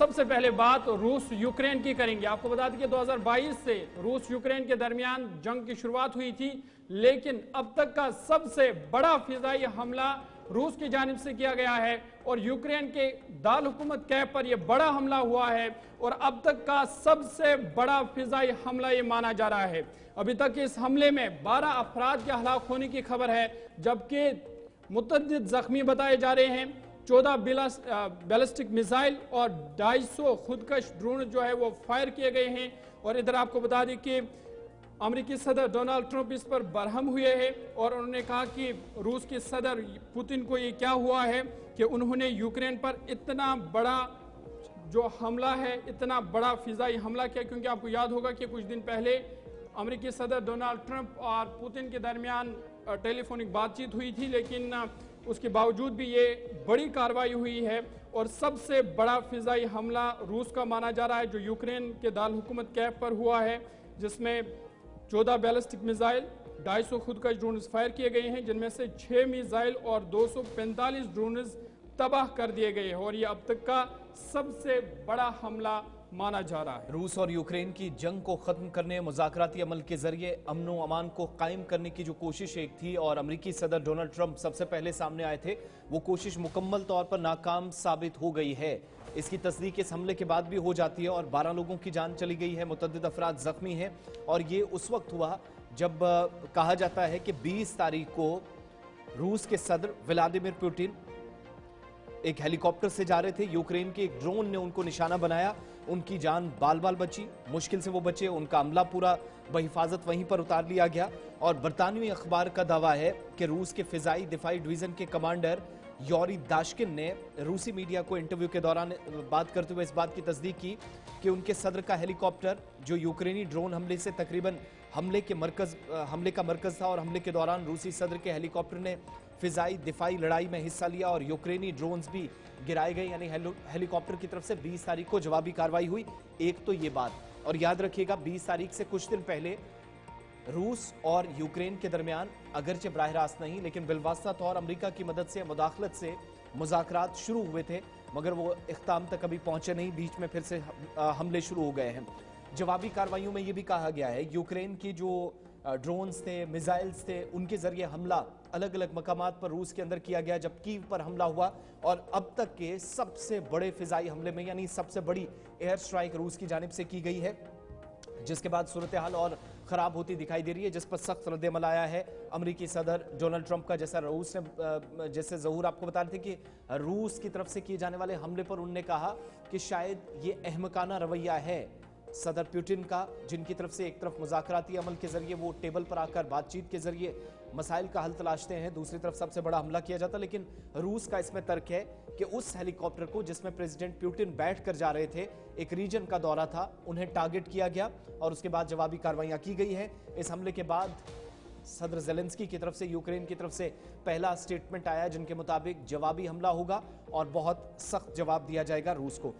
سب سے پہلے بات روس یوکرین کی کریں گے۔ آپ کو بتا دیں کہ 2022 سے روس یوکرین کے درمیان جنگ کی شروعات ہوئی تھی، لیکن اب تک کا سب سے بڑا فضائی حملہ روس کی جانب سے کیا گیا ہے اور یوکرین کے دارالحکومت کیف پر یہ بڑا حملہ ہوا ہے اور اب تک کا سب سے بڑا فضائی حملہ یہ مانا جا رہا ہے۔ ابھی تک اس حملے میں 12 افراد کے ہلاک ہونے کی خبر ہے، جبکہ متعدد زخمی بتائے جا رہے ہیں۔ 14 بیلسٹک میزائل اور 250 خودکش ڈرون جو ہے وہ فائر کیے گئے ہیں، اور ادھر آپ کو بتا دیں کہ امریکی صدر ڈونلڈ ٹرمپ اس پر برہم ہوئے ہیں اور انہوں نے کہا کہ روس کے صدر پوتن کو یہ کیا ہوا ہے کہ انہوں نے یوکرین پر اتنا بڑا جو حملہ ہے، اتنا بڑا فضائی حملہ کیا، کیونکہ آپ کو یاد ہوگا کہ کچھ دن پہلے امریکی صدر ڈونلڈ ٹرمپ اور پوتن کے درمیان ٹیلی فونک بات چیت ہوئی تھی، لیکن اس کے باوجود بھی یہ بڑی کارروائی ہوئی ہے اور سب سے بڑا فضائی حملہ روس کا مانا جا رہا ہے جو یوکرین کے دارالحکومت کیف پر ہوا ہے، جس میں 14 بیلسٹک میزائل، 250 خودکش ڈرونز فائر کیے گئے ہیں، جن میں سے 6 میزائل اور 245 ڈرونز تباہ کر دیے گئے ہیں، اور یہ اب تک کا سب سے بڑا حملہ مانا جا رہا ہے۔ روس اور یوکرین کی جنگ کو ختم کرنے، مذاکراتی عمل کے ذریعے امن و امان کو قائم کرنے کی جو کوشش ایک تھی اور امریکی صدر ڈونلڈ ٹرمپ سب سے پہلے سامنے آئے تھے، وہ کوشش مکمل طور پر ناکام ثابت ہو گئی ہے۔ اس کی تصدیق اس حملے کے بعد بھی ہو جاتی ہے اور 12 لوگوں کی جان چلی گئی ہے، متعدد افراد زخمی ہیں، اور یہ اس وقت ہوا جب کہا جاتا ہے کہ 20 تاریخ کو روس کے صدر ولادیمیر پوٹن ایک ہیلی کاپٹر سے جا رہے تھے، یوکرین کے ایک ڈرون نے ان کو نشانہ بنایا، ان کی جان بال بال بچی، مشکل سے وہ بچے، ان کا عملہ پورا بحفاظت وہیں پر اتار لیا گیا۔ اور برطانوی اخبار کا دعویٰ ہے کہ روس کے فضائی دفاعی ڈویژن کے کمانڈر یوری داشکن نے روسی میڈیا کو انٹرویو کے دوران بات کرتے ہوئے اس بات کی تصدیق کی کہ ان کے صدر کا ہیلی کاپٹر جو یوکرینی ڈرون حملے سے تقریباً حملے کا مرکز تھا، اور حملے کے دوران روسی صدر کے ہیلی کاپٹر نے فضائی دفاعی لڑائی میں حصہ لیا اور یوکرینی ڈرونز بھی گرائے گئے، یعنی ہیلی کاپٹر کی طرف سے 20 تاریخ کو جوابی کارروائی ہوئی۔ ایک تو یہ بات، اور یاد رکھیے گا 20 تاریخ سے کچھ دن پہلے روس اور یوکرین کے درمیان اگرچہ براہ راست نہیں لیکن بالواسطہ طور امریکہ کی مدد سے، مداخلت سے مذاکرات شروع ہوئے تھے، مگر وہ اختتام تک ابھی پہنچے نہیں، بیچ میں پھر سے حملے شروع ہو گئے ہیں۔ جوابی کارروائیوں میں یہ بھی کہا گیا ہے یوکرین کی جو ڈرونز تھے، میزائلز تھے، ان کے ذریعے حملہ الگ الگ مقامات پر روس کے اندر کیا گیا، جب کیو پر حملہ ہوا، اور اب تک کے سب سے بڑے فضائی حملے میں، یعنی سب سے بڑی ایئر سٹرائک روس کی جانب سے کی گئی ہے، جس کے بعد صورتحال اور خراب ہوتی دکھائی دے رہی ہے، جس پر سخت رد عمل آیا ہے امریکی صدر ڈونلڈ ٹرمپ کا۔ جیسے ظہور آپ کو بتا رہے تھے کہ روس کی طرف سے کیے جانے والے حملے پر انہوں نے کہا کہ شاید یہ احمقانہ رویہ ہے صدر پوٹن کا، جن کی طرف سے ایک طرف مذاکراتی عمل کے ذریعے وہ ٹیبل پر آ کر بات چیت کے ذریعے مسائل کا حل تلاشتے ہیں، دوسری طرف سب سے بڑا حملہ کیا جاتا، لیکن روس کا اس میں ترک ہے کہ اس ہیلی کاپٹر کو جس میں پریزیڈنٹ پوٹن بیٹھ کر جا رہے تھے، ایک ریجن کا دورہ تھا، انہیں ٹارگٹ کیا گیا اور اس کے بعد جوابی کارروائیاں کی گئی ہیں۔ اس حملے کے بعد صدر زیلنسکی کی طرف سے، یوکرین کی طرف سے پہلا سٹیٹمنٹ آیا جن کے مطابق جوابی حملہ ہوگا اور بہت سخت جواب دیا جائے گا روس کو۔